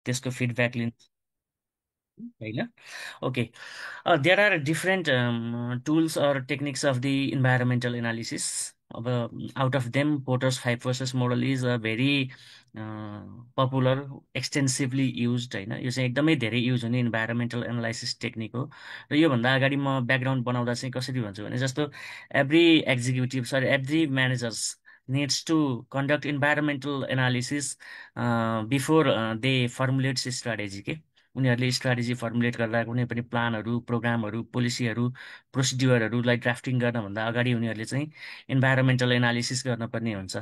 त्यसको फिडब्याक लिनु होइन। Okay, there are different tools or techniques of the environmental analysis. Out of them, Porter's five forces model is a very uh, popular, extensively used होइन। यो चाहिँ एकदमै धेरै use हुने इन्भाइरोमेन्टल एनालाइसिस टेक्निक हो। र योभन्दा अगाडि म ब्याकग्राउन्ड बनाउँदा चाहिँ कसरी भन्छु भने जस्तो every executive sorry every managers needs to conduct environmental analysis before they formulates strategy के। उनीहरूले स्ट्राटेजी फर्मुलेट गर्दा कुनै पनि प्लानहरू प्रोग्रामहरू पोलिसीहरू प्रोसिड्युरहरूलाई ड्राफ्टिङ गर्नभन्दा अगाडि उनीहरूले चाहिँ इन्भाइरोमेन्टल एनालिसिस गर्नुपर्ने हुन्छ।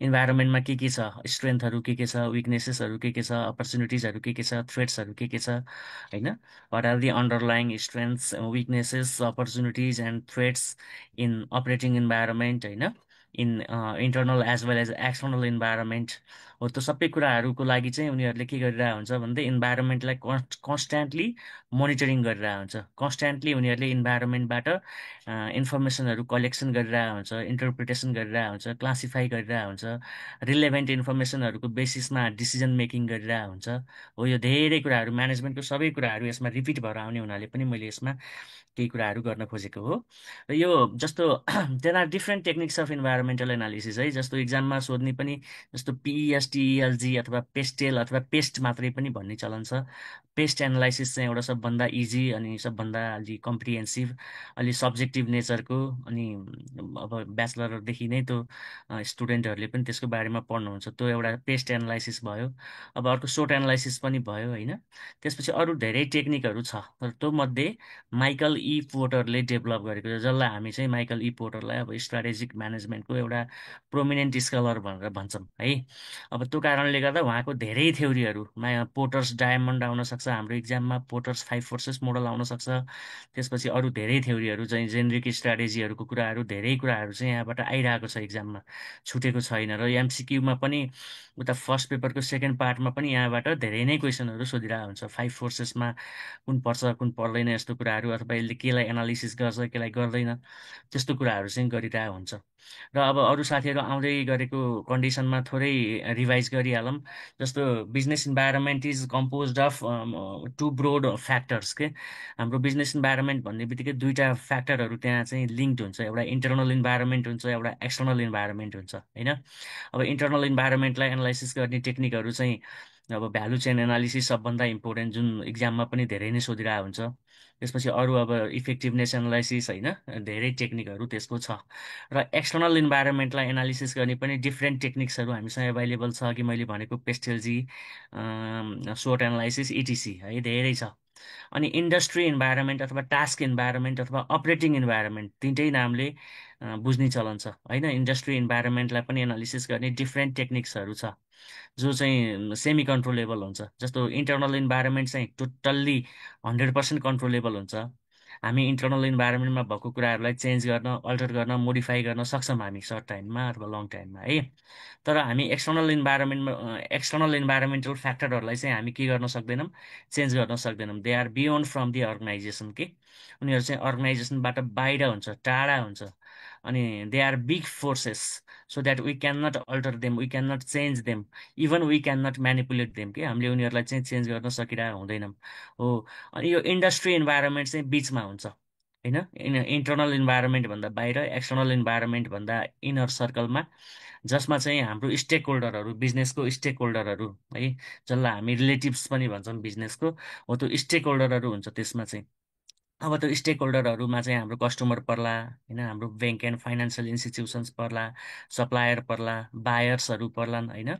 इन्भाइरोमेन्टमा के छ, स्ट्रेन्थहरू के छ, विकनेसेसहरू के छ, अपर्च्युनिटिजहरू के छ, थ्रेट्सहरू के छ होइन। What are the underlying strengths weaknesses opportunities and threats in operating environment होइन, in internal as well as external environment हो। त्यो सबै कुराहरूको लागि चाहिँ उनीहरूले के गरिरहेको हुन्छ भन्दा इन्भाइरोमेन्टलाई कन्सट्यान्टली मोनिटरिङ गरिरहेको हुन्छ। कन्सट्यान्टली उनीहरूले इन्भाइरोमेन्टबाट इन्फर्मेसनहरू कलेक्सन गरिरहेको हुन्छ, इन्टरप्रिटेसन गरिरहेको हुन्छ, क्लासिफाई गरिरहेको हुन्छ, रिलेभेन्ट इन्फर्मेसनहरूको बेसिसमा डिसिजन मेकिङ गरिरहेको हुन्छ। हो, यो धेरै कुराहरू म्यानेजमेन्टको सबै कुराहरू यसमा रिपिट भएर आउने हुनाले पनि मैले यसमा केही कुराहरू गर्न खोजेको हो। र यो जस्तो there are different techniques of environmental analysis है। जस्तो इक्जाममा सोध्ने पनि जस्तो पिइएसटिइएलजी अथवा पेस्टेल अथवा पेस्ट मात्रै पनि भन्ने चलन छ। पेस्ट एनालाइसिस चाहिँ एउटा सबभन्दा इजी अनि सबभन्दा अलि कम्प्रिहेन्सिभ अलि सब्जेक्टिभ नेचरको अनि अब ब्याचलरदेखि नै त्यो स्टुडेन्टहरूले पनि त्यसको बारेमा पढ्नुहुन्छ। त्यो एउटा पेस्ट एनालाइसिस भयो। अब अर्को सोट एनालाइसिस पनि भयो होइन। त्यसपछि अरू धेरै टेक्निकहरू छ, तर त्यो मध्ये माइकल ई पोर्टरले डेभलप गरेको छ, जसलाई हामी चाहिँ माइकल ई पोर्टरलाई अब स्ट्राटेजिक म्यानेजमेन्टको एउटा प्रोमिनेन्ट स्कलर भनेर भन्छौँ है। अब त्यो कारणले गर्दा उहाँको धेरै थ्योरीहरू पोर्टर्स डायमन्ड आउन सक्छ हाम्रो इक्जाममा, पोर्टर्स फाइभ फोर्सेस मोडल आउन सक्छ। त्यसपछि अरू धेरै थ्योरीहरू चाहिँ जेनरिक स्ट्राटेजीहरूको कुराहरू धेरै कुराहरू चाहिँ यहाँबाट आइरहेको छ इक्जाममा, छुटेको छैन। र एमसिक्यूमा पनि उता फर्स्ट पेपरको सेकेन्ड पार्टमा पनि यहाँबाट धेरै नै क्वेसनहरू सोधिरहेको हुन्छ। फाइभ फोर्सेसमा कुन पर्छ कुन पर्दैन यस्तो कुराहरू, अथवा यसले केलाई एनालिसिस गर्छ केलाई गर्दैन त्यस्तो कुराहरू चाहिँ गरिरहेको हुन्छ। र अब अरू साथीहरू आउँदै गरेको कन्डिसनमा थोरै रिभाइज गरिहालौँ। जस्तो business environment is compose of two broad factors के। हाम्रो बिजनेस इन्भाइरोमेन्ट भन्ने बित्तिकै दुईवटा फ्याक्टरहरू त्यहाँ चाहिँ लिङ्क्ड हुन्छ, एउटा इन्टरनल इन्भाइरोमेन्ट हुन्छ, एउटा एक्सटर्नल इन्भाइरोमेन्ट हुन्छ होइन। अब इन्टरनल इन्भाइरोमेन्टलाई एनालाइसिस गर्ने टेक्निकहरू चाहिँ अब भ्यालु चेन एनालिसिस सबभन्दा इम्पोर्टेन्ट, जुन इक्जाममा पनि धेरै नै सोधिरहेको हुन्छ। त्यसपछि अरू अब इफेक्टिभनेस एनालाइसिस होइन, धेरै टेक्निकहरू त्यसको छ। र एक्सटर्नल इन्भाइरोमेन्टलाई एनालिसिस गर्ने पनि डिफ्रेन्ट टेक्निक्सहरू हामीसँग एभाइलेबल छ, अघि मैले भनेको पेस्टेलजी, सोट एनालाइसिस इटिसी है, धेरै छ। अनि इन्डस्ट्री इन्भाइरोमेन्ट अथवा टास्क इन्भाइरोमेन्ट अथवा अपरेटिङ इन्भाइरोमेन्ट तिनटै नामले बुझ्ने चलन छ होइन। इन्डस्ट्री इन्भाइरोमेन्टलाई पनि एनालिसिस गर्ने डिफ्रेन्ट टेक्निक्सहरू छ जो चाहिँ सेमी कन्ट्रोलेबल हुन्छ। जस्तो इन्टरनल इन्भाइरोमेन्ट चाहिँ टोटल्ली 100% कन्ट्रोलेबल हुन्छ। हामी इन्टरनल इन्भाइरोमेन्टमा भएको कुराहरूलाई चेन्ज गर्न, अल्टर गर्न, मोडिफाई गर्न सक्छौँ हामी सर्ट टाइममा अथवा लङ टाइममा है। तर हामी एक्सटर्नल इन्भाइरोमेन्टल फ्याक्टरहरूलाई चाहिँ हामी के गर्न सक्दैनौँ, चेन्ज गर्न सक्दैनौँ। They are beyond from the organization के। उनीहरू चाहिँ अर्गनाइजेसनबाट बाहिर हुन्छ, टाढा हुन्छ। अनि they are big forces, so that we can not alter them, we can not change them, even we can not manipulate them के। हामीले उनीहरूलाई चाहिँ चेन्ज गर्न सकिरहेको हुँदैनौँ हो। अनि यो इन्डस्ट्री इन्भाइरोमेन्ट चाहिँ बिचमा हुन्छ होइन। इन्टरनल इन्भाइरोमेन्ट भन्दा बाहिर, एक्सटर्नल इन्भाइरोमेन्ट भन्दा इनर सर्कलमा, जसमा चाहिँ हाम्रो स्टेक होल्डरहरू, बिजनेसको स्टेक होल्डरहरू है, जसलाई हामी रिलेटिभ्स पनि भन्छौँ बिजनेसको, हो त्यो स्टेक होल्डरहरू हुन्छ त्यसमा चाहिँ। अब त्यो स्टेक होल्डरहरूमा चाहिँ हाम्रो कस्टमर पर्ला होइन, हाम्रो ब्याङ्क एन्ड फाइनेन्सियल इन्स्टिट्युसन्स पर्ला, सप्लायर पर्ला, बायर्सहरू पर्लान् होइन।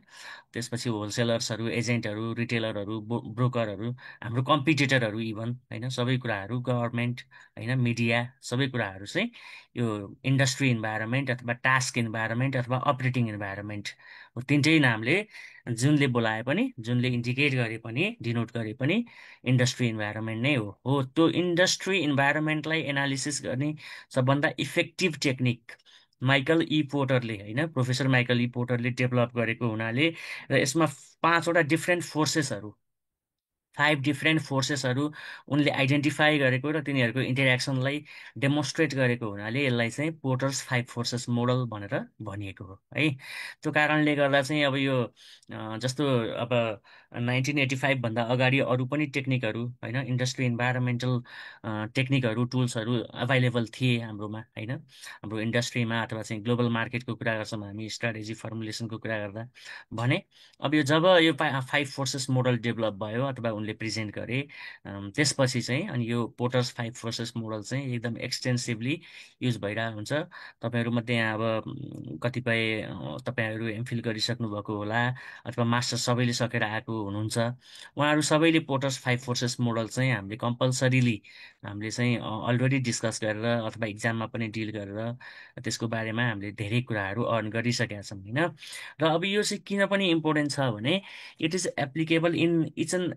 त्यसपछि होलसेलर्सहरू, एजेन्टहरू, रिटेलरहरू, ब्रोकरहरू, हाम्रो कम्पिटिटरहरू इभन होइन, सबै कुराहरू, गभर्मेन्ट होइन, मिडिया, सबै कुराहरू चाहिँ यो इन्डस्ट्री इन्भाइरोमेन्ट अथवा टास्क इन्भाइरोमेन्ट अथवा अपरेटिङ इन्भाइरोमेन्ट हो। तिनटै नामले जुनले बोलाए पनि, जुनले इन्डिकेट गरे पनि, डिनोट गरे पनि इन्डस्ट्री इन्भाइरोमेन्ट नै हो। त्यो इन्डस्ट्री इन्भाइरोमेन्टलाई एनालिसिस गर्ने सबभन्दा इफेक्टिभ टेक्निक माइकल ई पोर्टरले होइन, प्रोफेसर माइकल ई पोर्टरले डेभलप गरेको हुनाले, र यसमा पाँचवटा डिफ्रेन्ट फोर्सेसहरू, फाइभ डिफ्रेन्ट फोर्सेसहरू उनले आइडेन्टिफाई गरेको र तिनीहरूको इन्टरेक्सनलाई डेमोन्स्ट्रेट गरेको हुनाले यसलाई चाहिँ पोर्टर्स फाइभ फोर्सेस मोडल भनेर भनिएको हो है। त्यो कारणले गर्दा चाहिँ अब यो जस्तो अब 1985 भन्दा अगाडि अरू पनि टेक्निकहरू होइन, इन्डस्ट्री इन्भाइरोमेन्टल टेक्निकहरू टुल्सहरू अभाइलेबल थिए हाम्रोमा होइन। हाम्रो इन्डस्ट्रीमा अथवा चाहिँ ग्लोबल मार्केटको कुरा गर्छौँ हामी, स्ट्राटेजी फर्मुलेसनको कुरा गर्दा भने अब यो जब यो 5 फोर्सेस मोडल डेभलप भयो अथवा उनले प्रेजेन्ट गरे, त्यसपछि चाहिँ अनि यो पोर्टर्स 5 फोर्सेस मोडल चाहिँ एकदम एक्सटेन्सिभली युज भइरहेको हुन्छ। तपाईँहरूमध्ये यहाँ अब कतिपय तपाईँहरू एमफिल गरिसक्नु भएको होला अथवा मास्टर सबैले सकेर आएको हुनुहुन्छ। उहाँहरू सबैले पोर्टर्स 5 फोर्सेस मोडल चाहिँ हामीले कम्पलसरीली हामीले चाहिँ अलरेडी डिस्कस गरेर अथवा इक्जाममा पनि डिल गरेर त्यसको बारेमा हामीले धेरै कुराहरू अर्न गरिसकेका छौँ होइन। र अब यो चाहिँ किन पनि इम्पोर्टेन्ट छ भने it is applicable in each and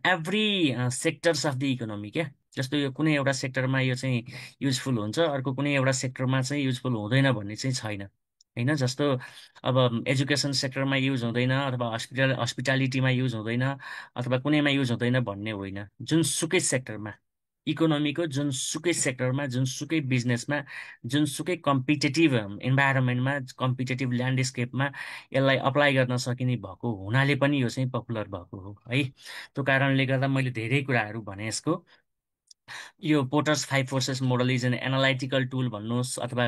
every sectors of the economy क्या। जस्तो यो कुनै एउटा सेक्टरमा यो चाहिँ युजफुल हुन्छ, अर्को कुनै एउटा सेक्टरमा चाहिँ युजफुल हुँदैन भन्ने चाहिँ छैन होइन। जस्तो अब एजुकेसन सेक्टरमा युज हुँदैन अथवा हस्पिटालिटीमा युज हुँदैन अथवा कुनैमा युज हुँदैन भन्ने होइन। जुनसुकै सेक्टरमा, इकोनोमीको जुनसुकै सेक्टरमा, जुनसुकै बिजनेसमा, जुनसुकै कम्पिटेटिभ इन्भाइरोमेन्टमा, कम्पिटेटिभ ल्यान्डस्केपमा यसलाई अप्लाई गर्न सकिने भएको हुनाले पनि यो चाहिँ पपुलर भएको हो है। त्यो कारणले गर्दा मैले धेरै कुराहरू भने यसको। यो Porter's 5 forces model is an analytical tool भन्नुहोस् अथवा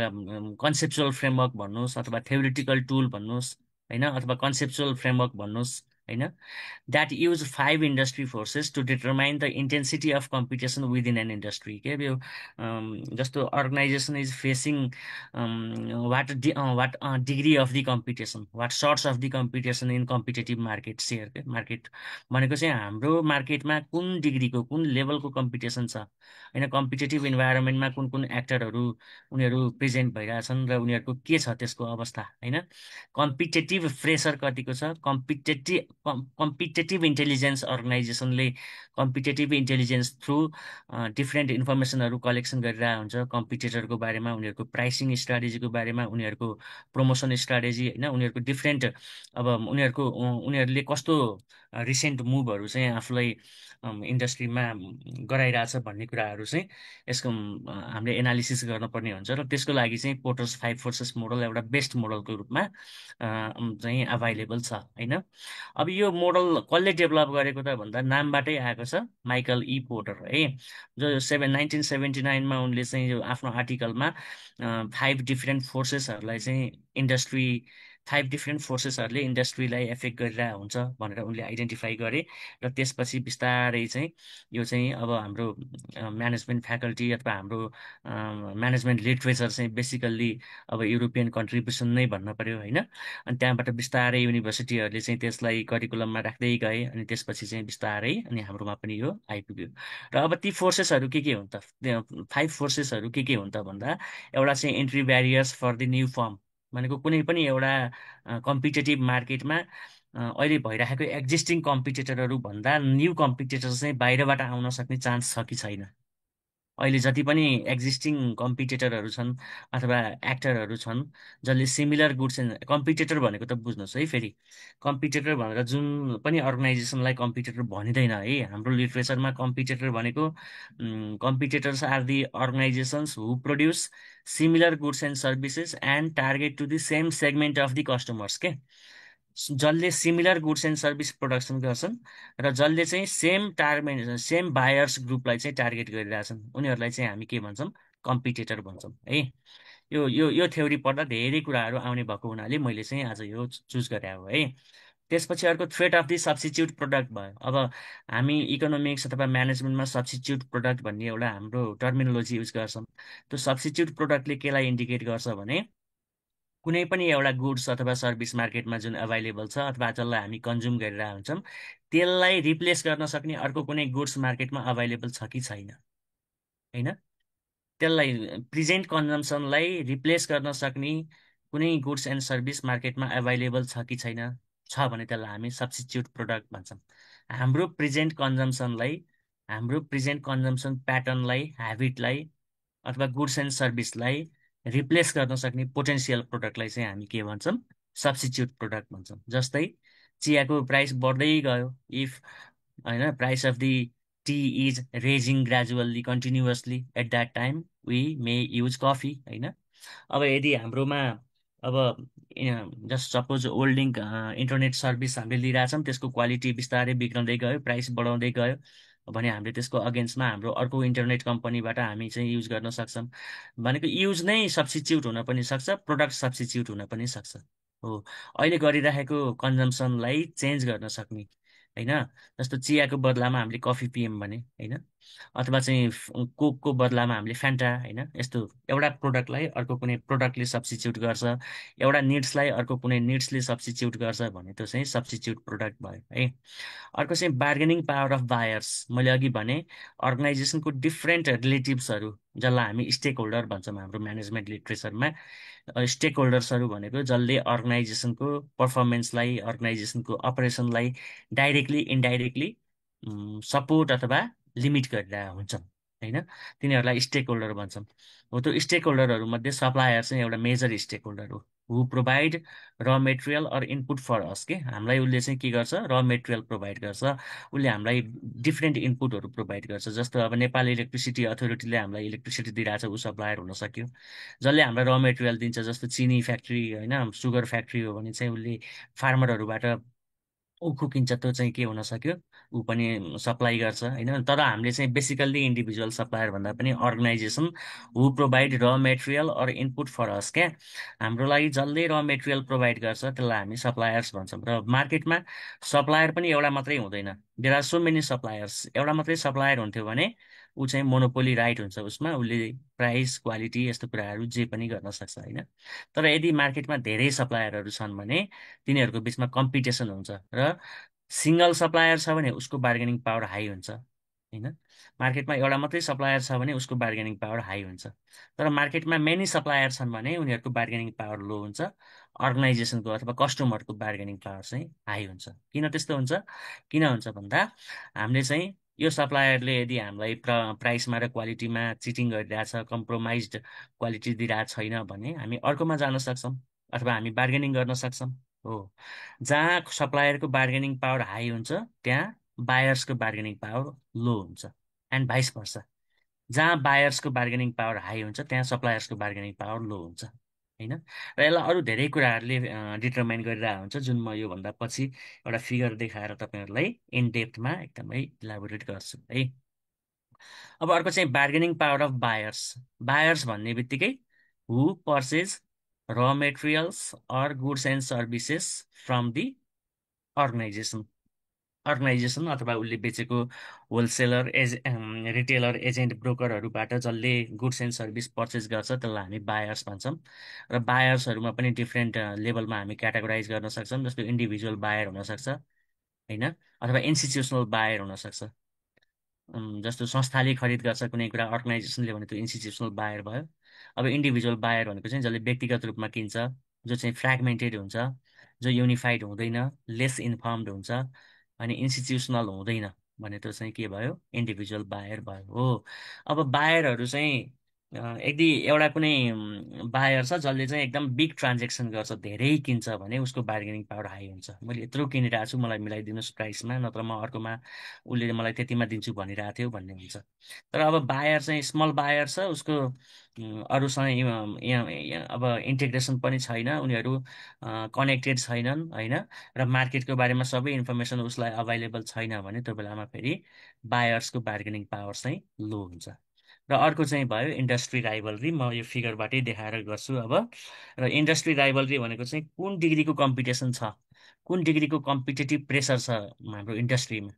कन्सेप्चुअल फ्रेमवर्क भन्नुहोस् अथवा थ्योरिटिकल टुल भन्नुहोस् होइन, अथवा कन्सेप्चुअल फ्रेमवर्क भन्नुहोस् होइन, that use 5 industry forces to determine the intensity of competition within an industry के यो जस्तो organization is facing what degree of the competition, what sorts of the competition in competitive market share के market भनेको चाहिँ हाम्रो मार्केटमा कुन डिग्रीको कुन लेभलको कम्पिटिसन छ होइन। कम्पिटेटिभ इन्भाइरोमेन्टमा कुन कुन एक्टरहरू उनीहरू प्रेजेन्ट भइरहेछन् र उनीहरूको के छ त्यसको अवस्था होइन। कम्पिटेटिभ प्रेसर कतिको छ, कम्पिटेटिभ इन्टेलिजेन्स अर्गनाइजेसनले कम्पिटेटिभ इन्टेलिजेन्स थ्रु डिफ्रेन्ट इन्फर्मेसनहरू कलेक्सन गरिरहेको हुन्छ कम्पिटिटरको बारेमा, उनीहरूको प्राइसिङ स्ट्राटेजीको बारेमा, उनीहरूको प्रमोसन स्ट्राटेजी होइन, उनीहरूको डिफ्रेन्ट अब उनीहरूले कस्तो रिसेन्ट मुभहरू चाहिँ आफूलाई इन्डस्ट्रीमा गराइरहेछ भन्ने कुराहरू चाहिँ यसको हामीले एनालिसिस गर्नुपर्ने हुन्छ। र त्यसको लागि चाहिँ पोर्टर्स 5 फोर्सेस मोडल एउटा बेस्ट मोडलको रूपमा चाहिँ अभाइलेबल छ होइन। अब यो मोडल कसले डेभलप गरेको त भन्दा नामबाटै आएको छ, माइकल ई पोर्टर है, जो 1979मा उनले चाहिँ यो आफ्नो आर्टिकलमा 5 डिफ्रेन्ट फोर्सेसहरूलाई चाहिँ इन्डस्ट्रीलाई एफेक्ट गरिरहेको हुन्छ भनेर उनले आइडेन्टिफाई गरे। र त्यसपछि बिस्तारै चाहिँ यो चाहिँ अब हाम्रो म्यानेजमेन्ट फ्याकल्टी अथवा हाम्रो म्यानेजमेन्ट लिटरेचर चाहिँ बेसिकल्ली अब युरोपियन कन्ट्रिब्युसन नै भन्न पर्यो होइन। अनि त्यहाँबाट बिस्तारै युनिभर्सिटीहरूले चाहिँ त्यसलाई करिकुलममा राख्दै गए अनि त्यसपछि चाहिँ बिस्तारै अनि हाम्रोमा पनि यो आइपुग्यो। र अब ती फोर्सेसहरू के हुन् त, 5 फोर्सेसहरू के हुन् त भन्दा एउटा चाहिँ entry barriers for the new firm भनेको कुनै पनि एउटा कम्पिटेटिभ मार्केटमा अहिले भइरहेको एक्जिस्टिङ कम्पिटिटरहरू भन्दा न्यू कम्पिटिटर चाहिँ बाहिरबाट आउन सक्ने चान्स छ कि छैन। अहिले जति पनि एक्जिस्टिङ कम्पिटिटरहरू छन् अथवा एक्टरहरू छन् जसले सिमिलर गुड्स एन्ड कम्पिटिटर भनेको त बुझ्नुहोस् है, फेरि कम्पिटिटर भनेर जुन पनि अर्गनाइजेसनलाई कम्पिटिटर भनिँदैन है हाम्रो लिटरेचरमा। कम्पिटिटर भनेको competitors are the organizations who produce similar goods and services and target to the same segment of the customers के। जसले similar goods and service production गर्छन् र जसले चाहिँ सेम बायर्स ग्रुपलाई चाहिँ टार्गेट गरिरहेछन् उनीहरूलाई चाहिँ हामी के भन्छौँ, कम्पिटिटर भन्छौँ है। यो थ्योरी पढ्दा धेरै कुराहरू आउने भएको हुनाले मैले चाहिँ आज यो चुज गरे हो है। त्यसपछि अर्को थ्रेट अफ दि सब्स्टिच्युट प्रोडक्ट भयो। अब हामी इकोनोमिक्स अथवा म्यानेजमेन्टमा सब्स्टिच्युट प्रोडक्ट भन्ने एउटा हाम्रो टर्मिनोलोजी युज गर्छौँ। त्यो सब्स्टिच्युट प्रोडक्टले केलाई इन्डिकेट गर्छ भने कुनै पनि एउटा गुड्स अथवा सर्भिस मार्केटमा जुन अभाइलेबल छ अथवा जसलाई हामी कन्ज्युम गरिरहेको हुन्छौँ त्यसलाई रिप्लेस गर्न सक्ने अर्को कुनै गुड्स मार्केटमा अभाइलेबल छ कि छैन होइन। त्यसलाई प्रेजेन्ट कन्जम्सनलाई रिप्लेस गर्न सक्ने कुनै गुड्स एन्ड सर्भिस मार्केटमा अभाइलेबल छ कि छैन, छ भने त्यसलाई हामी सब्स्टिच्युट प्रोडक्ट भन्छौँ। हाम्रो प्रेजेन्ट कन्जम्सनलाई, हाम्रो प्रेजेन्ट कन्जम्सन प्याटर्नलाई, ह्याबिटलाई अथवा गुड्स एन्ड सर्भिसलाई रिप्लेस गर्न सक्ने पोटेन्सियल प्रोडक्टलाई चाहिँ हामी के भन्छौँ, सब्स्टिच्युट प्रोडक्ट भन्छौँ। जस्तै चियाको प्राइस बढ्दै गयो, इफ होइन price of the tea is rising gradually continuously at that time we may use coffee होइन। अब यदि हाम्रोमा अब just suppose holding internet service हामीले लिइरहेछौँ, त्यसको क्वालिटी बिस्तारै बिग्रँदै गयो, प्राइस बढाउँदै गयो भने हामीले त्यसको अगेन्स्टमा हाम्रो अर्को इन्टरनेट कम्पनीबाट हामी चाहिँ युज गर्न सक्छौँ। भनेको युज नै सब्स्टिच्युट हुन पनि सक्छ, प्रोडक्ट सब्स्टिच्युट हुन पनि सक्छ। हो, अहिले गरिराखेको कन्जम्सनलाई चेन्ज गर्न सक्ने, होइन। जस्तो चियाको बदलामा हामीले कफी पियौँ भने, होइन, अथवा चाहिँ कोकको बदलामा हामीले फ्यान्टा, होइन, यस्तो एउटा प्रोडक्टलाई अर्को कुनै प्रोडक्टले सब्स्टिच्युट गर्छ, एउटा निड्सलाई अर्को कुनै निड्सले सब्स्टिच्युट गर्छ भने त्यो चाहिँ सब्स्टिच्युट प्रोडक्ट भयो है। अर्को चाहिँ बार्गेनिङ पावर अफ बायर्स। मैले अघि भने अर्गनाइजेसनको डिफ्रेन्ट रिलेटिभ्सहरू, जसलाई हामी स्टेक होल्डर भन्छौँ हाम्रो म्यानेजमेन्ट लिट्रेचरमा। स्टेक होल्डर्सहरू भनेको जसले अर्गनाइजेसनको पर्फर्मेन्सलाई, अर्गनाइजेसनको अपरेसनलाई डाइरेक्टली इन्डाइरेक्टली सपोर्ट अथवा लिमिट गरिरहेका हुन्छन्, होइन, तिनीहरूलाई स्टेक होल्डर भन्छौँ। हो, त्यो स्टेक होल्डरहरूमध्ये सप्लायर चाहिँ एउटा मेजर स्टेक होल्डर हो, हु प्रोभाइड र मेटेरियल अर इनपुट फर अस। के हामीलाई उसले चाहिँ के गर्छ, र मेटेरियल प्रोभाइड गर्छ, उसले हामीलाई डिफ्रेन्ट इनपुटहरू प्रोभाइड गर्छ। जस्तो अब नेपाल इलेक्ट्रिसिटी अथोरिटीले हामीलाई इलेक्ट्रिसिटी दिइरहेछ, ऊ सप्लायर हुन सक्यो। जसले हामीलाई र मेटेरियल दिन्छ, जस्तो चिनी फ्याक्ट्री, होइन, सुगर फ्याक्ट्री हो भने चाहिँ उसले फार्मरहरूबाट उखु किन्छ, त्यो चाहिँ के हुन सक्यो, ऊ पनि सप्लाई गर्छ, होइन। तर हामीले चाहिँ बेसिकल्ली इन्डिभिजुअल सप्लायर भन्दा पनि अर्गनाइजेसन हु प्रोभाइड र मेटेरियल अर इनपुट फर अस। क्या हाम्रो लागि जसले र मेटेरियल प्रोभाइड गर्छ त्यसलाई हामी सप्लायर्स भन्छौँ। र मार्केटमा सप्लायर पनि एउटा मात्रै हुँदैन, there are so many suppliers. एउटा मात्रै सप्लायर हुन्थ्यो भने ऊ चाहिँ मोनोपोली राइट हुन्छ, उसमा उसले प्राइस, क्वालिटी, यस्तो कुराहरू जे पनि गर्न सक्छ, होइन। तर यदि मार्केटमा धेरै सप्लायरहरू छन् भने तिनीहरूको बिचमा कम्पिटिसन हुन्छ, र सिङ्गल सप्लायर छ भने उसको बार्गेनिङ पावर हाई हुन्छ, होइन। मार्केटमा एउटा मात्रै सप्लायर छ भने उसको बार्गेनिङ पावर हाई हुन्छ। तर मार्केटमा मेनी सप्लायर छन् भने उनीहरूको बार्गेनिङ पावर लो हुन्छ, अर्गनाइजेसनको अथवा कस्टमरको बार्गेनिङ पावर चाहिँ हाई हुन्छ। किन त्यस्तो हुन्छ? किन हुन्छ भन्दा हामीले चाहिँ यो सप्लायरले यदि हामीलाई प्राइसमा र क्वालिटीमा चिटिङ गरिरहेछ, कम्प्रोमाइज्ड क्वालिटी दिइरहेको छैन भने हामी अर्कोमा जान सक्छौँ अथवा हामी बार्गेनिङ गर्न सक्छौँ। हो, जहाँ सप्लायरको बार्गेनिङ पावर हाई हुन्छ त्यहाँ बायर्सको बार्गेनिङ पावर लो हुन्छ, एन्ड भाइस भर्सा। जहाँ बायर्सको बार्गेनिङ पावर हाई हुन्छ त्यहाँ सप्लायर्सको बार्गेनिङ पावर लो हुन्छ, होइन। र यसलाई अरू धेरै कुराहरूले डिटर्माइन गरिरहेको हुन्छ, जुन म योभन्दा पछि एउटा फिगर देखाएर तपाईँहरूलाई इन डेप्थमा एकदमै इलाबोरेट गर्छु है। अब अर्को चाहिँ bargaining power of buyers. Buyers भन्ने बित्तिकै हु पर्चेज र materials or goods and services from the organization. Organization अथवा उसले बेचेको होलसेलर, रिटेलर, एजेन्ट, ब्रोकरहरूबाट जसले गुड्स एन्ड सर्भिस पर्चेस गर्छ त्यसलाई हामी बायर्स भन्छौँ। र बायर्सहरूमा पनि डिफ्रेन्ट लेभलमा हामी क्याटेगोराइज गर्न सक्छौँ। जस्तो इन्डिभिजुअल बायर हुनसक्छ, होइन, अथवा इन्स्टिट्युसनल बायर हुनसक्छ। जस्तो संस्थाले खरिद गर्छ कुनै कुरा, अर्गनाइजेसनले भने त्यो इन्स्टिट्युसनल बायर भयो। अब इन्डिभिजुअल बायर भनेको चाहिँ जसले व्यक्तिगत रूपमा किन्छ, जो चाहिँ फ्रेगमेन्टेड हुन्छ, जो युनिफाइड हुँदैन, लेस इन्फर्मड हुन्छ, अनि इन्स्टिट्युसनल हुँदैन भने त्यो चाहिँ के भयो, इन्डिभिजुअल बायर भयो। हो, अब बायरहरू चाहिँ यदि एउटा कुनै बायर छ जसले चाहिँ एकदम बिग ट्रान्जेक्सन गर्छ, धेरै किन्छ भने उसको बार्गेनिङ पावर हाई हुन्छ। मैले यत्रो किनिरहेको छु, मलाई मिलाइदिनुहोस् प्राइसमा, नत्र म अर्कोमा उसले मलाई त्यतिमा दिन्छु भनिरहेको थियो भन्ने हुन्छ। तर अब बायर चाहिँ स्मल बायर छ, उसको अरूसँग अब इन्टिग्रेसन पनि छैन, उनीहरू कनेक्टेड छैनन्, होइन, र मार्केटको बारेमा सबै इन्फर्मेसन उसलाई अभाइलेबल छैन भने त्यो बेलामा फेरि बायर्सको बार्गेनिङ पावर चाहिँ लो हुन्छ। र अर्को चाहिँ भयो इन्डस्ट्री राइभलरी। म यो फिगरबाटै देखाएर गर्छु अब। र इन्डस्ट्री राइभलरी भनेको चाहिँ कुन डिग्रीको कम्पिटिसन छ, कुन डिग्रीको कम्पिटेटिभ प्रेसर छ हाम्रो इन्डस्ट्रीमा,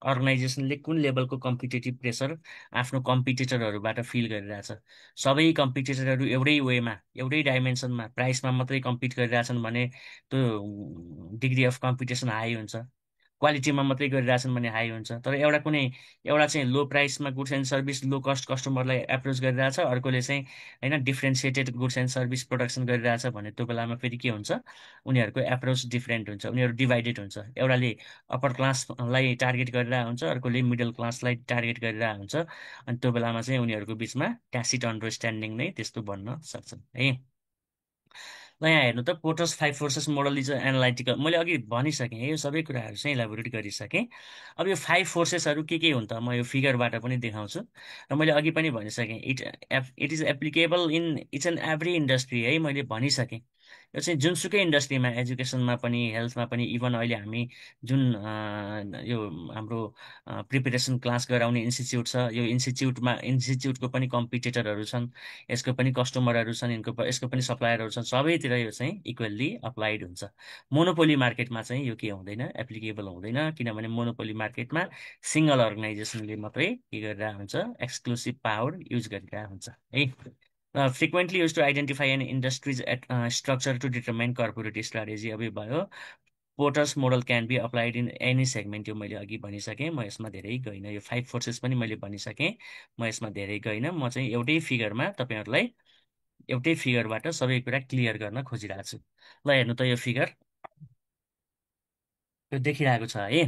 अर्गनाइजेसनले कुन लेभलको कम्पिटेटिभ प्रेसर आफ्नो कम्पिटिटरहरूबाट फिल गरिरहेछ। सबै कम्पिटिटरहरू एउटै वेमा, एउटै डाइमेन्सनमा, प्राइसमा मात्रै कम्पिट गरिरहेछन् भने त्यो डिग्री अफ कम्पिटिसन हाई हुन्छ। क्वालिटीमा मात्रै गरिरहेछन् भने हाई हुन्छ। तर एउटा चाहिँ लो प्राइसमा goods and service, low cost कस्टमरलाई एप्रोच गरिरहेछ, अर्कोले चाहिँ, होइन, differentiated goods and service production गरिरहेछ भने त्यो बेलामा फेरि के हुन्छ, उनीहरूको एप्रोच डिफ्रेन्ट हुन्छ, उनीहरू डिभाइडेड हुन्छ। एउटाले अप्पर क्लासलाई टार्गेट गरिरहेको हुन्छ, अर्कोले मिडल क्लासलाई टार्गेट गरिरहेको हुन्छ, अनि त्यो बेलामा चाहिँ उनीहरूको बिचमा ट्यासिट अन्डरस्ट्यान्डिङ नै त्यस्तो बन्न सक्छ है। ल यहाँ हेर्नु त, porters five forces model is analytical. मैले अघि भनिसकेँ, यो सबै कुराहरू चाहिँ इलाबोरेट गरिसकेँ। अब यो फाइभ फोर्सेसहरू के हुन् त, म यो फिगरबाट पनि देखाउँछु। र मैले अघि पनि भनिसकेँ, it is applicable in each and every industry है, मैले भनिसकेँ। यो चाहिँ जुनसुकै इन्डस्ट्रीमा, एजुकेसनमा पनि, हेल्थमा पनि, इभन अहिले हामी जुन यो हाम्रो प्रिपेरेसन क्लास गराउने इन्स्टिच्युट छ, यो इन्स्टिच्युटको पनि कम्पिटिटरहरू छन्, यसको पनि कस्टमरहरू छन्, यसको पनि सप्लायरहरू छन्, सबैतिर यो चाहिँ इक्वल्ली अप्लाइड हुन्छ। मोनोपोली मार्केटमा चाहिँ यो के हुँदैन, एप्लिकेबल हुँदैन, किनभने मोनोपोली मार्केटमा सिङ्गल अर्गनाइजेसनले मात्रै के गरिरहेको हुन्छ, एक्सक्लुसिभ पावर युज गरिरहेको हुन्छ है। Frequently used to identify an industry's structure to determine corporate strategy। अब यो भयो Porter's model can be applied in any segment. यो मैले अघि भनिसकेँ, म यसमा धेरै गइनँ। यो 5 फोर्सेस पनि मैले भनिसकेँ, म यसमा धेरै गइनँ। म चाहिँ एउटै फिगरमा तपाईँहरूलाई एउटै फिगरबाट सबै कुरा क्लियर गर्न खोजिरहेको छु। ल हेर्नु त यो फिगर, यो देखिरहेको छ है।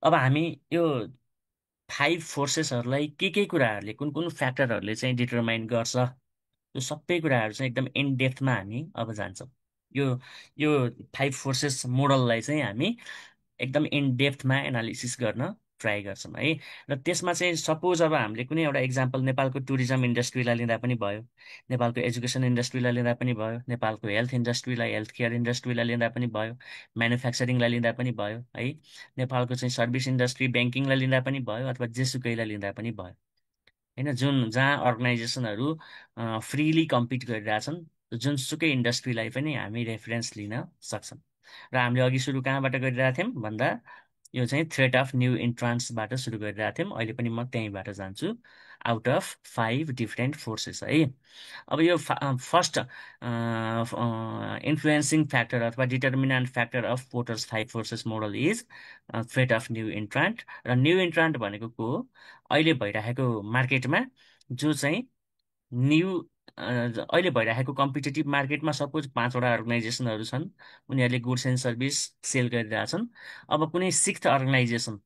अब हामी यो 5 फोर्सेसहरूलाई के कुराहरूले, कुन कुन फ्याक्टरहरूले चाहिँ डिटरमाइन गर्छ, यो सबै कुराहरू चाहिँ एकदम इन डेप्थमा हामी अब जान्छौँ। यो यो 5 फोर्सेस मोडललाई चाहिँ हामी एकदम इन डेप्थमा एनालिसिस गर्न ट्राई गर्छौँ है। र त्यसमा चाहिँ सपोज अब हामीले कुनै एउटा इक्जाम्पल नेपालको टुरिज्म इन्डस्ट्रीलाई लिँदा पनि भयो, नेपालको एजुकेसन इन्डस्ट्रीलाई लिँदा पनि भयो, नेपालको हेल्थ इन्डस्ट्रीलाई, हेल्थ केयर इन्डस्ट्रीलाई लिँदा पनि भयो, म्यानुफ्याक्चरिङलाई लिँदा पनि भयो है, नेपालको चाहिँ सर्भिस इन्डस्ट्री, ब्याङ्किङलाई लिँदा पनि भयो, अथवा जेसुकैलाई लिँदा पनि भयो होइन। जुन जहाँ अर्गनाइजेसनहरू फ्रिली कम्पिट गरिरहेछन्, जुनसुकै इन्डस्ट्रीलाई पनि हामी रेफरेन्स लिन सक्छौँ। र हामीले अघि सुरु कहाँबाट गरिरहेको थियौँ भन्दा, यो चाहिँ थ्रेट अफ न्यू इन्ट्रान्सबाट सुरु गरिरहेको थियौँ। अहिले पनि म त्यहीँबाट जान्छु, आउट अफ 5 डिफ्रेन्ट फोर्सेस है। अब यो फर्स्ट इन्फ्लुएन्सिङ फ्याक्टर अथवा determinant factor of Porter's 5 forces model is threat of new entrant. र न्यू इन्ट्रान्ट भनेको को हो, अहिले भइरहेको मार्केटमा जो चाहिँ न्यू अहिले भइरहेको कम्पिटेटिभ मार्केटमा सपोज 5वटा अर्गनाइजेसनहरू छन्, उनीहरूले गुड्स एन्ड सर्भिस सेल गरिरहेछन्। अब कुनै सिक्स्थ अर्गनाइजेसन,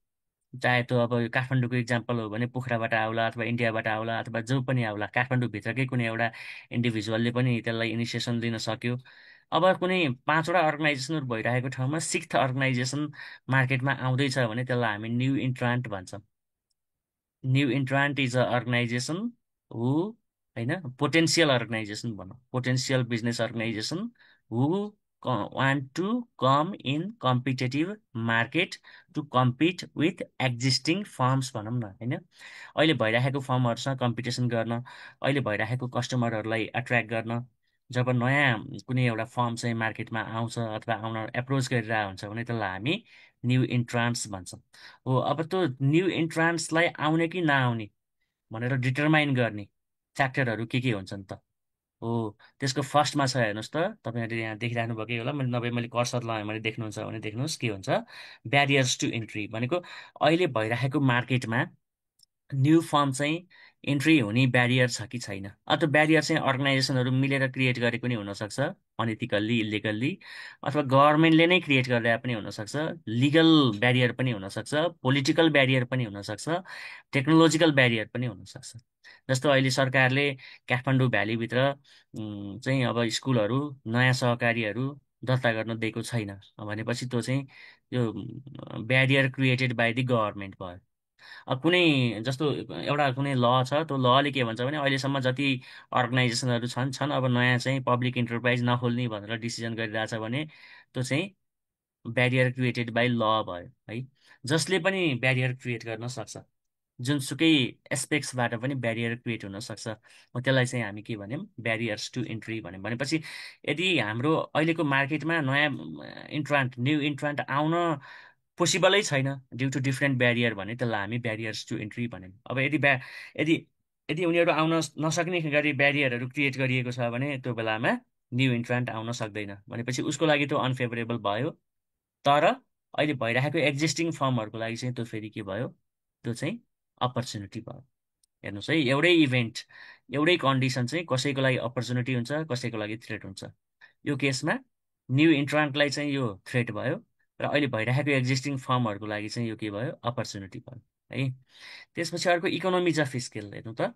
चाहे त्यो अब यो काठमाडौँको इक्जाम्पल हो भने पोखराबाट आउला, अथवा इन्डियाबाट आउला, अथवा जो पनि आउला, काठमाडौँभित्रकै कुनै एउटा इन्डिभिजुअलले पनि त्यसलाई इनिसिएसन लिन सक्यो। अब कुनै 5वटा अर्गनाइजेसनहरू भइरहेको ठाउँमा सिक्स्थ अर्गनाइजेसन मार्केटमा आउँदैछ भने त्यसलाई हामी न्यू इन्ट्रान्ट भन्छौँ। New entrant is a organization who, होइन, पोटेन्सियल अर्गनाइजेसन भनौँ, potential business organization who want to come in competitive market to compete with existing firms भनौँ न होइन। अहिले भइरहेको फर्महरूसँग कम्पिटिसन गर्न, अहिले भइरहेको कस्टमरहरूलाई एट्र्याक्ट गर्न, जब नयाँ कुनै एउटा फर्म चाहिँ मार्केटमा आउँछ अथवा आउन एप्रोच गरिरहेको हुन्छ भने त्यसलाई हामी न्यू इन्ट्रान्स भन्छौँ। हो, अब त्यो न्यू इन्ट्रान्सलाई आउने कि नआउने भनेर डिटरमाइन गर्ने फ्याक्टरहरू के हुन्छन् त? हो, त्यसको फर्स्टमा छ, हेर्नुहोस् त, तपाईँहरूले यहाँ देखिरहनु भएकै होला, मैले नभए मैले कर्सर लगाएँ भने देख्नुहुन्छ भने देख्नुहोस् के हुन्छ, ब्यारियर्स टु इन्ट्री भनेको अहिले भइरहेको मार्केटमा न्यू फर्म चाहिँ इन्ट्री हुने ब्यारियर छ कि छैन। त्यो ब्यारियर चाहिँ अर्गनाइजेसनहरू मिलेर क्रिएट गरेको नि हुनसक्छ, अनइथिकल्ली, इलिगल्ली, अथवा गभर्मेन्टले नै क्रिएट गरेर पनि हुनसक्छ, लिगल ब्यारियर पनि हुनसक्छ, पोलिटिकल ब्यारियर पनि हुनसक्छ, टेक्नोलोजिकल ब्यारियर पनि हुनसक्छ। जस्तो अहिले सरकारले काठमाडौँ भ्यालीभित्र चाहिँ अब स्कुलहरू, नयाँ सहकारीहरू दर्ता गर्न दिएको छैन भनेपछि त्यो चाहिँ यो barrier created by the government भयो। कुनै जस्तो एउटा कुनै ल छ, त्यो लले के भन्छ भने अहिलेसम्म जति अर्गनाइजेसनहरू छन् छन् अब नयाँ चाहिँ पब्लिक इन्टरप्राइज नखोल्ने भनेर डिसिजन गरिरहेछ भने त्यो चाहिँ ब्यारियर क्रिएटेड बाई ल भयो है। जसले पनि ब्यारियर क्रिएट गर्न सक्छ, जुनसुकै एस्पेक्ट्सबाट पनि ब्यारियर क्रिएट हुन सक्छ, हो त्यसलाई चाहिँ हामी के भन्यौँ, ब्यारियर्स टु इन्ट्री भन्यौँ। भनेपछि यदि हाम्रो अहिलेको मार्केटमा नयाँ इन्ट्रान्ट, न्यू इन्ट्रान्ट आउन पोसिबलै छैन ड्यु टु डिफ्रेन्ट ब्यारियर भने त्यसलाई हामी ब्यारियर्स टु इन्ट्री भन्यौँ। अब यदि यदि उनीहरू आउन नसक्ने गरी ब्यारियरहरू क्रिएट गरिएको छ भने त्यो बेलामा न्यू इन्ट्रान्ट आउन सक्दैन, भनेपछि उसको लागि त्यो अनफेभरेबल भयो। तर अहिले भइरहेको एक्जिस्टिङ फर्महरूको लागि चाहिँ त्यो फेरि के भयो, त्यो चाहिँ अपर्च्युनिटी भयो। हेर्नुहोस् है, एउटै इभेन्ट, एउटै कन्डिसन चाहिँ कसैको लागि अपर्च्युनिटी हुन्छ, कसैको लागि थ्रेट हुन्छ। यो केसमा न्यू इन्ट्रान्टलाई चाहिँ यो थ्रेट भयो, र अहिले भइरहेको एक्जिस्टिङ फर्महरूको लागि चाहिँ यो के भयो, अपर्च्युनिटी भयो है। त्यसपछि अर्को इकोनोमिज अफ स्केल हेर्नु त।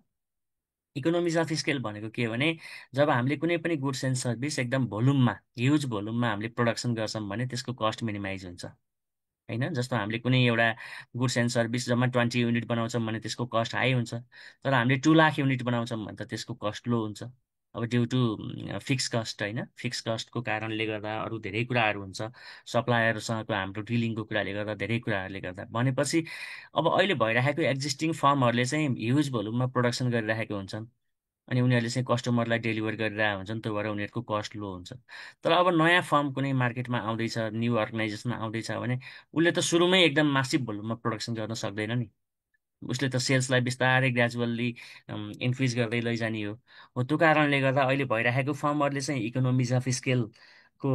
इकोनोमिज अफ स्केल भनेको के हो भने, जब हामीले कुनै पनि गुड्स एन्ड सर्भिस एकदम भोल्युममा, ह्युज भोल्युममा हामीले प्रोडक्सन गर्छौँ भने त्यसको कस्ट मिनिमाइज हुन्छ होइन। जस्तो हामीले कुनै एउटा गुड्स एन्ड सर्भिस जम्मा 20 युनिट बनाउँछौँ भने त्यसको कस्ट हाई हुन्छ, तर हामीले 2 लाख युनिट बनाउँछौँ भने त त्यसको कस्ट लो हुन्छ। अब ड्यु टु फिक्स कस्ट होइन, फिक्स कस्टको कारणले गर्दा अरू धेरै कुराहरू हुन्छ, सप्लायरसँगको हाम्रो डिलिङको कुराले गर्दा धेरै कुराहरूले गर्दा भनेपछि अब अहिले भइरहेको एक्जिस्टिङ फर्महरूले चाहिँ ह्युज भोल्युममा प्रोडक्सन गरिरहेको हुन्छन्, अनि उनीहरूले चाहिँ कस्टमरलाई डेलिभर गरिरहेको हुन्छन्, त्यो भएर उनीहरूको कस्ट लो हुन्छ। तर अब नयाँ फर्म कुनै मार्केटमा आउँदैछ, न्यू अर्गनाइजेसनमा आउँदैछ भने उसले त सुरुमै एकदम मासिभ भोल्युममा प्रोडक्सन गर्न सक्दैन नि। उसले त सेल्सलाई बिस्तारै ग्रेजुअल्ली इन्क्रिज गर्दै लैजाने हो त्यो कारणले गर्दा अहिले भइरहेको फर्महरूले चाहिँ इकोनोमिज अफ स्केलको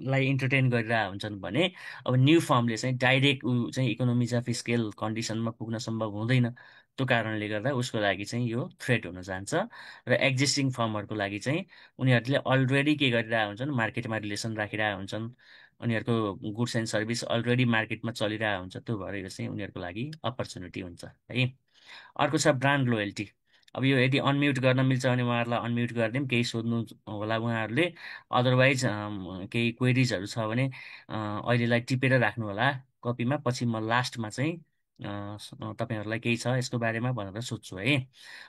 लाई इन्टरटेन गरिरहेका हुन्छन् भने अब न्यू फर्मले चाहिँ डाइरेक्ट ऊ चाहिँ इकोनोमिज अफ स्केल कन्डिसनमा पुग्न सम्भव हुँदैन। त्यो कारणले गर्दा उसको लागि चाहिँ यो थ्रेट हुन जान्छ। र एक्जिस्टिङ फर्महरूको लागि चाहिँ उनीहरूले अलरेडी के गरिरहेका हुन्छन्, मार्केटमा रिलेसन राखिरहेका हुन्छन्, उनीहरूको गुड्स एन्ड सर्भिस अलरेडी मार्केटमा चलिरहेको हुन्छ, त्यो भएर यो चाहिँ उनीहरूको लागि अपर्च्युनिटी हुन्छ है। अर्को छ ब्रान्ड लोयल्टी। अब यो यदि अनम्युट गर्न मिल्छ भने उहाँहरूलाई अनम्युट गरिदिउँ, केही सोध्नु होला उहाँहरूले, अदरवाइज केही क्वेरिजहरू छ भने अहिलेलाई टिपेर राख्नु होला कपीमा, पछि म लास्टमा चाहिँ तपाईँहरूलाई केही छ यसको बारेमा भनेर सोध्छु है।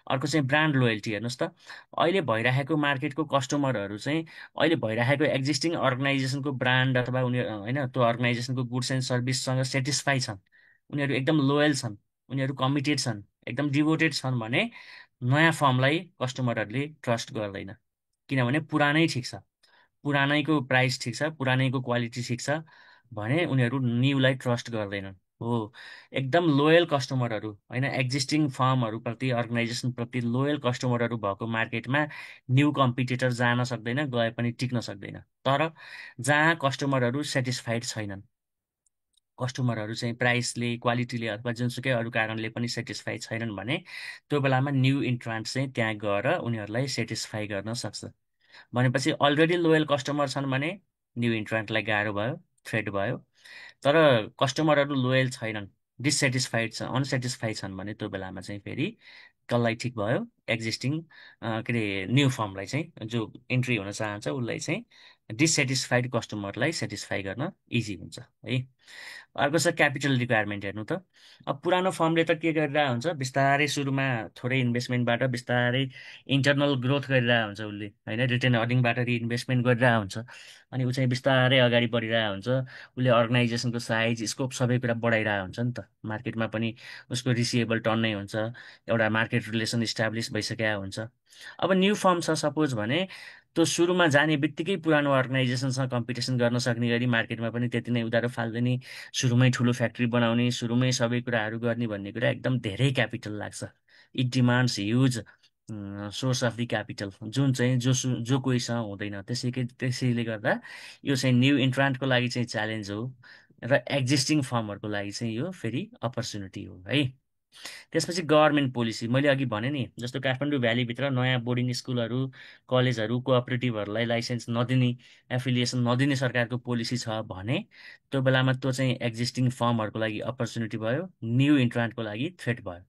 अर्को चाहिँ ब्रान्ड लोयल्टी। हेर्नुहोस् त, अहिले भइरहेको मार्केटको कस्टमरहरू चाहिँ अहिले भइरहेको एक्जिस्टिङ अर्गनाइजेसनको ब्रान्ड अथवा उनीहरू होइन त्यो अर्गनाइजेसनको गुड्स एन्ड सर्भिससँग सेटिस्फाई छन्, उनीहरू एकदम लोयल छन्, उनीहरू कमिटेड छन्, एकदम डिभोटेड छन् भने नयाँ फर्मलाई कस्टमरहरूले ट्रस्ट गर्दैन। किनभने पुरानै ठिक छ, पुरानैको प्राइस ठिक छ, पुरानैको क्वालिटी ठिक छ भने उनीहरू न्यूलाई ट्रस्ट गर्दैनन्। हो, एकदम लोयल कस्टमरहरू होइन, एक्जिस्टिङ फर्महरूप्रति अर्गनाइजेसनप्रति लोयल कस्टमरहरू भएको मार्केटमा न्यू कम्पिटिटर जान सक्दैन, गए पनि टिक्न सक्दैन। तर जहाँ कस्टमरहरू सेटिस्फाइड छैनन्, कस्टमरहरू चाहिँ प्राइसले, क्वालिटीले अथवा जुनसुकै अरू कारणले पनि सेटिस्फाई छैनन् भने त्यो बेलामा न्यू इन्ट्रान्ट चाहिँ त्यहाँ गएर उनीहरूलाई सेटिस्फाई गर्न सक्छ। भनेपछि अलरेडी लोयल कस्टमर छन् भने न्यू इन्ट्रान्टलाई गाह्रो भयो, थ्रेट भयो। तर कस्टमरहरू लोयल छैनन्, डिससेटिस्फाइड छ, अनसेटिस्फाइड छन् भने त्यो बेलामा चाहिँ फेरि कसलाई ठिक भयो, एक्जिस्टिङ के अरे न्यू फर्मलाई चाहिँ जो इन्ट्री हुन चाहन्छ उसलाई चाहिँ डिससेटिस्फाइड कस्टमरलाई सेटिस्फाई गर्न इजी हुन्छ है। अर्को छ क्यापिटल रिक्वायरमेन्ट। हेर्नु त, अब पुरानो फर्मले त के गरिरहेको हुन्छ, बिस्तारै सुरुमा थोरै इन्भेस्टमेन्टबाट बिस्तारै इन्टरनल ग्रोथ गरिरहेको हुन्छ उसले होइन, रिटेन अर्निङबाट रिइन्भेस्टमेन्ट गरिरहेको हुन्छ, अनि ऊ चाहिँ बिस्तारै अगाडि बढिरहेको हुन्छ। उसले अर्गनाइजेसनको साइज, स्कोप सबै कुरा बढाइरहेको हुन्छ नि त, मार्केटमा पनि उसको रिसिएबल टन्नै हुन्छ, एउटा मार्केट रिलेसन इस्टाब्लिस भइसकेको हुन्छ। अब न्यू फर्म छ सपोज भने त्यो सुरुमा जाने बित्तिकै पुरानो अर्गनाइजेसनसँग कम्पिटिसन गर्न सक्ने गरी मार्केटमा पनि त्यति नै उधारो फाल्दिने, सुरुमै ठुलो फ्याक्ट्री बनाउने, सुरुमै सबै कुराहरू गर्ने भन्ने कुरा एकदम धेरै क्यापिटल लाग्छ। It demands huge source of the capital, जुन चाहिँ जो कोहीसँग हुँदैन। त्यसैले गर्दा यो चाहिँ न्यू इन्ट्रान्टको लागि चाहिँ च्यालेन्ज हो, र एक्जिस्टिङ फर्महरूको लागि चाहिँ यो फेरि अपर्च्युनिटी हो है। त्यसपछि गभर्मेन्ट पोलिसी, मैले अघि भने नि जस्तो काठमाडौँ भ्यालीभित्र नयाँ बोर्डिङ स्कुलहरू, कलेजहरू, कोअपरेटिभहरूलाई लाइसेन्स नदिने, एफिलिएसन नदिने सरकारको पोलिसी छ भने त्यो बेलामा त्यो चाहिँ एक्जिस्टिङ फर्महरूको लागि अपर्च्युनिटी भयो, न्यू इन्ट्रान्टको लागि थ्रेट भयो।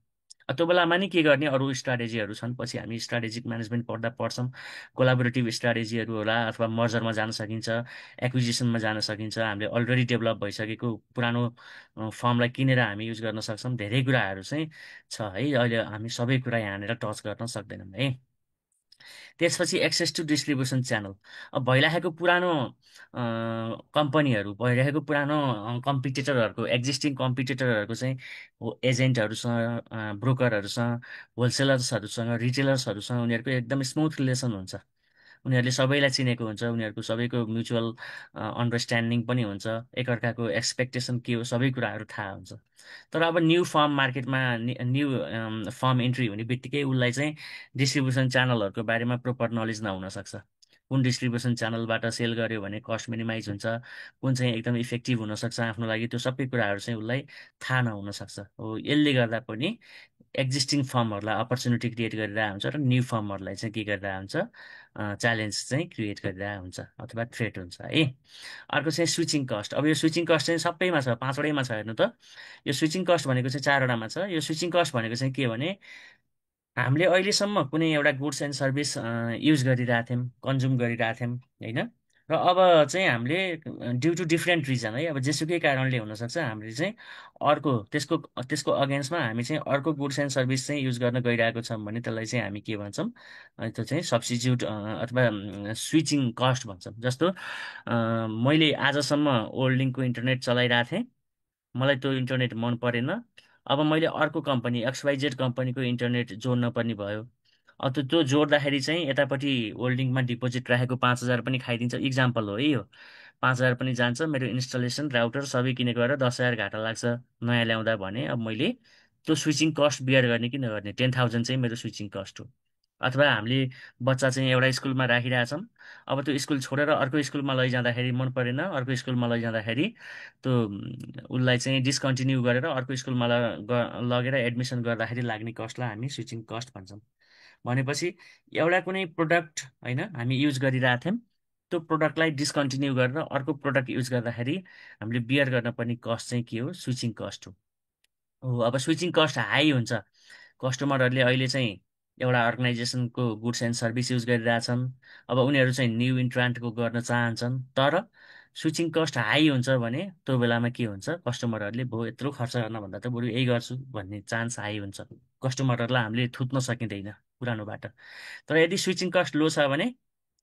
त्यो बेलामा नि के गर्ने, अरू स्ट्राटेजीहरू छन्, पछि हामी स्ट्राटेजिक म्यानेजमेन्ट पढ्दा पढ्छौँ। कोलाबोरेटिभ स्ट्राटेजीहरू होला, अथवा मर्जरमा जान सकिन्छ, एक्विजिसनमा जान सकिन्छ, हामीले अलरेडी डेभलप भइसकेको पुरानो फर्मलाई किनेर हामी युज गर्न सक्छौँ। धेरै कुराहरू चाहिँ छ है, अहिले हामी सबै कुरा यहाँनिर टच गर्न सक्दैनौँ है। त्यसपछि एक्सेस टु डिस्ट्रिब्युसन च्यानल। अब भइरहेको पुरानो कम्पनीहरू, भइरहेको पुरानो कम्पिटिटरहरूको, एक्जिस्टिङ कम्पिटिटरहरूको चाहिँ एजेन्टहरूसँग, ब्रोकरहरूसँग, होलसेलर्सहरूसँग, रिटेलर्सहरूसँग उनीहरूको एकदम स्मुथ रिलेसन हुन्छ। उनीहरूले सबैलाई चिनेको हुन्छ, उनीहरूको सबैको म्युचुअल अन्डरस्ट्यान्डिङ पनि हुन्छ, एकअर्काको एक्सपेक्टेसन के हो सबै कुराहरू थाहा हुन्छ। तर अब न्यू फर्म मार्केटमा न्यू फर्म इन्ट्री हुने बित्तिकै उसलाई चाहिँ डिस्ट्रिब्युसन च्यानलहरूको बारेमा प्रोपर नलेज नहुन सक्छ। कुन डिस्ट्रिब्युसन च्यानलबाट सेल गर्यो भने कस्ट मिनिमाइज हुन्छ, कुन चाहिँ एकदम इफेक्टिभ हुनसक्छ आफ्नो लागि, त्यो सबै कुराहरू चाहिँ उसलाई थाहा नहुन सक्छ। हो, यसले गर्दा पनि एक्जिस्टिङ फर्महरूलाई अपर्च्युनिटी क्रिएट गरिरहेको हुन्छ, र न्यू फर्महरूलाई चाहिँ के गरिरहेको हुन्छ, च्यालेन्ज चाहिँ क्रिएट गरिरहेको हुन्छ अथवा थ्रेट हुन्छ है। अर्को चाहिँ स्विचिङ कस्ट। अब यो स्विचिङ कस्ट चाहिँ सबैमा छ, पाँचवटैमा छ। हेर्नु त, यो स्विचिङ कस्ट भनेको चाहिँ चारवटामा छ। यो स्विचिङ कस्ट भनेको चाहिँ के भने, हामीले अहिलेसम्म कुनै एउटा गुड्स एन्ड सर्भिस युज गरिरहेको थियौँ, कन्ज्युम गरिरहेको थियौँ होइन, र अब चाहिँ हामीले ड्यु टु डिफ्रेन्ट रिजन है, अब जेसुकै कारणले हुनसक्छ हामीले चाहिँ अर्को त्यसको त्यसको अगेन्स्टमा हामी चाहिँ अर्को गुड्स एन्ड सर्भिस चाहिँ युज गर्न गइरहेको छौँ भने त्यसलाई चाहिँ हामी के भन्छौँ, त्यो चाहिँ सब्स्टिच्युट अथवा स्विचिङ कस्ट भन्छौँ। जस्तो मैले आजसम्म ओल्ड लिङ्कको इन्टरनेट चलाइरहेको थिएँ, मलाई त्यो इन्टरनेट मन परेन, अब मैले अर्को कम्पनी XYZ कम्पनीको इन्टरनेट जोड्न पर्ने भयो। अब त्यो जोड्दाखेरि चाहिँ यतापट्टि होल्डिङमा डिपोजिट राखेको 5,000 पनि खाइदिन्छ, इक्जाम्पल हो है यो। 5,000 पनि जान्छ, मेरो इन्स्टलेसन राउटर सबै किनेको भएर 10,000 घाटा लाग्छ नयाँ ल्याउँदा भने, अब मैले त्यो स्विचिङ कस्ट बियर गर्ने कि नगर्ने, 10,000 चाहिँ मेरो स्विचिङ कस्ट हो। अथवा हामीले बच्चा चाहिँ एउटा स्कुलमा राखिरहेछौँ, अब त्यो स्कुल छोडेर अर्को स्कुलमा लैजाँदाखेरि मन परेन, अर्को स्कुलमा लैजाँदाखेरि त्यो उसलाई चाहिँ डिस्कन्टिन्यू गरेर अर्को स्कुलमा लगेर एडमिसन गर्दाखेरि लाग्ने कस्टलाई हामी स्विचिङ कस्ट भन्छौँ। भनेपछि एउटा कुनै प्रोडक्ट होइन हामी युज गरिरहेको थियौँ, त्यो प्रोडक्टलाई डिस्कन्टिन्यू गरेर अर्को प्रोडक्ट युज गर्दाखेरि हामीले बियर गर्न पर्ने कस्ट चाहिँ के हो, स्विचिङ कस्ट हो। अब स्विचिङ कस्ट हाई हुन्छ, कस्टमरहरूले अहिले चाहिँ एउटा अर्गनाइजेसनको गुड्स एन्ड सर्भिस युज गरिरहेछन्, अब उनीहरू चाहिँ न्यू इन्ट्रान्टको गर्न चाहन्छन्, तर स्विचिङ कस्ट हाई हुन्छ भने त्यो बेलामा के हुन्छ, कस्टमरहरूले भयो यत्रो खर्च गर्नभन्दा त बरु यही गर्छु भन्ने चान्स हाई हुन्छ। कस्टमरहरूलाई हामीले थुत्न सकिँदैन पुरानोबाट। तर यदि स्विचिङ कस्ट लो छ भने,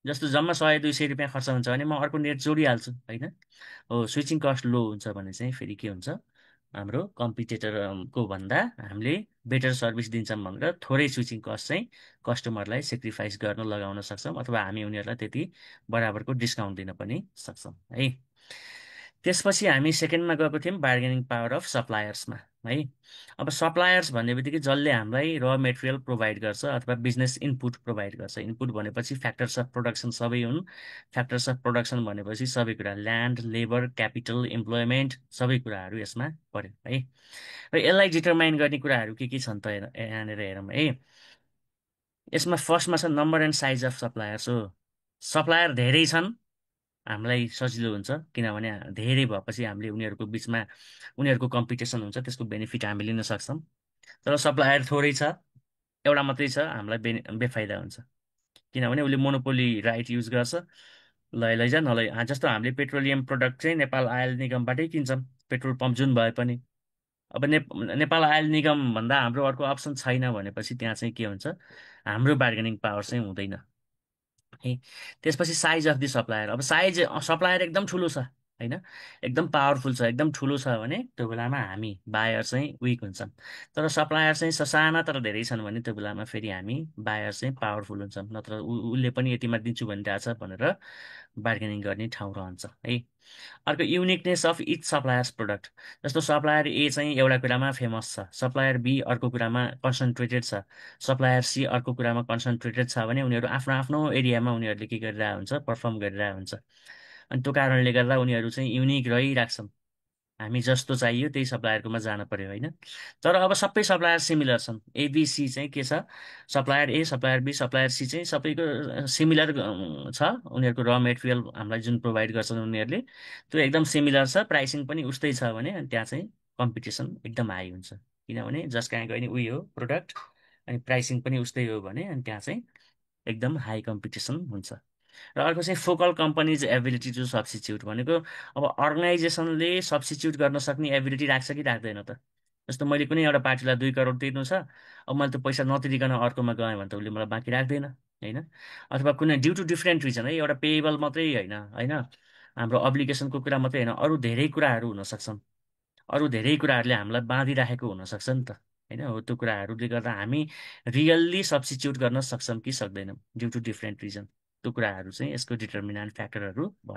जस्तो जम्मा 100-200 रुपियाँ खर्च हुन्छ भने म अर्को नेट जोडिहाल्छु होइन। हो, स्विचिङ कस्ट लो हुन्छ भने चाहिँ फेरि के हुन्छ, हाम्रो कम्पिटिटरको भन्दा हामीले बेटर सर्भिस दिन्छौँ भनेर थोरै स्विचिङ कस्ट चाहिँ कस्टमरलाई सेक्रिफाइस गर्न लगाउन सक्छौँ, अथवा हामी उनीहरूलाई त्यति बराबरको डिस्काउन्ट दिन पनि सक्छौँ है। त्यसपछि हामी सेकेन्डमा गएको थियौँ बार्गेनिङ पावर अफ सप्लायर्समा है। अब सप्लायर्स भन्ने बित्तिकै जसले हामीलाई र मेटेरियल प्रोभाइड गर्छ अथवा बिजनेस इनपुट प्रोभाइड गर्छ। इनपुट भनेपछि फ्याक्टर्स अफ प्रोडक्सन सबै हुन्। फ्याक्टर्स अफ प्रोडक्सन भनेपछि सबै कुरा, ल्यान्ड, लेबर, क्यापिटल, इम्प्लोइमेन्ट, सबै कुराहरू यसमा पर्यो है। र यसलाई डिटरमाइन गर्ने कुराहरू के छन् त यहाँनिर हेरौँ है। यसमा फर्स्टमा छ number and size of suppliers हो। सप्लायर धेरै छन्, हामीलाई सजिलो हुन्छ, किनभने धेरै भएपछि हामीले उनीहरूको बिचमा उनीहरूको कम्पिटिसन हुन्छ, त्यसको बेनिफिट हामी लिन सक्छौँ। तर सप्लायर थोरै छ, एउटा मात्रै छ, हामीलाई बेफाइदा हुन्छ, किनभने उसले मोनोपोली राइट युज गर्छ। लैजा नलै, जस्तो हामीले पेट्रोलियम प्रोडक्ट चाहिँ नेपाल आयल निगमबाटै किन्छौँ, पेट्रोल पम्प जुन भए पनि। अब नेपाल आयल निगम भन्दा हाम्रो अर्को अप्सन छैन भनेपछि त्यहाँ चाहिँ के हुन्छ, हाम्रो बार्गेनिङ पावर चाहिँ हुँदैन है। त्यसपछि साइज अफ दि सप्लायर। अब साइज सप्लायर एकदम ठुलो छ होइन, एकदम पावरफुल छ, एकदम ठुलो छ भने त्यो बेलामा हामी बायर चाहिँ विक हुन्छौँ। तर सप्लायर चाहिँ ससाना तर धेरै छन् भने त्यो बेलामा फेरि हामी बायर चाहिँ पावरफुल हुन्छौँ, नत्र उसले पनि यतिमा दिन्छु भनिरहेछ भनेर बार्गेनिङ गर्ने ठाउँ रहन्छ है। अर्को uniqueness of each suppliers product. जस्तो सप्लायर ए चाहिँ एउटा कुरामा फेमस छ, सप्लायर बी अर्को कुरामा कन्सन्ट्रेटेड छ, सप्लायर सी अर्को कुरामा कन्सन्ट्रेटेड छ भने उनीहरू आफ्नो आफ्नो एरियामा उनीहरूले के गरिरहेको हुन्छ, पर्फर्म गरिरहेको हुन्छ। अनि त्यो कारणले गर्दा उनीहरू चाहिँ युनिक रहिरहेछन्। हामी जस्तो चाहियो त्यही सप्लायरकोमा जान पर्यो होइन। तर अब सबै सप्लायर सिमिलर छन्, एबिसी चाहिँ के छ, supplier A, supplier B, supplier C चाहिँ सबैको सिमिलर छ। उनीहरूको र मेटेरियल हामीलाई जुन प्रोभाइड गर्छन् उनीहरूले त्यो एकदम सिमिलर छ, प्राइसिङ पनि उस्तै छ भने अनि त्यहाँ चाहिँ कम्पिटिसन एकदम हाई हुन्छ, किनभने जस कहाँ गयो नि उही हो प्रोडक्ट, अनि प्राइसिङ पनि उस्तै हो भने अनि त्यहाँ चाहिँ एकदम हाई कम्पिटिसन हुन्छ। र अर्को चाहिँ फोकल कम्पनीज एबिलिटी टु सब्स्टिच्युट भनेको, अब अर्गनाइजेसनले सब्स्टिच्युट गर्न सक्ने एबिलिटी राख्छ कि राख्दैन त। जस्तो मैले कुनै एउटा पार्टीलाई 2 करोड तिर्नु छ, अब मैले त्यो पैसा नतिरिकन अर्कोमा गएँ भने त उसले मलाई बाँकी राख्दैन होइन। अथवा कुनै ड्यु टु डिफ्रेन्ट रिजन है, एउटा पेएबल मात्रै होइन होइन, हाम्रो अब्लिगेसनको कुरा मात्रै होइन, अरू धेरै कुराहरू हुन सक्छन्, अरू धेरै कुराहरूले हामीलाई बाँधिराखेको हुनसक्छ नि त होइन। हो, त्यो कुराहरूले गर्दा हामी रियल्ली सब्स्टिच्युट गर्न सक्छौँ कि सक्दैनौँ ड्यु टु डिफ्रेन्ट रिजन, त्यो कुराहरू चाहिँ यसको डिटर्मिनेन्ट फ्याक्टरहरू भयो।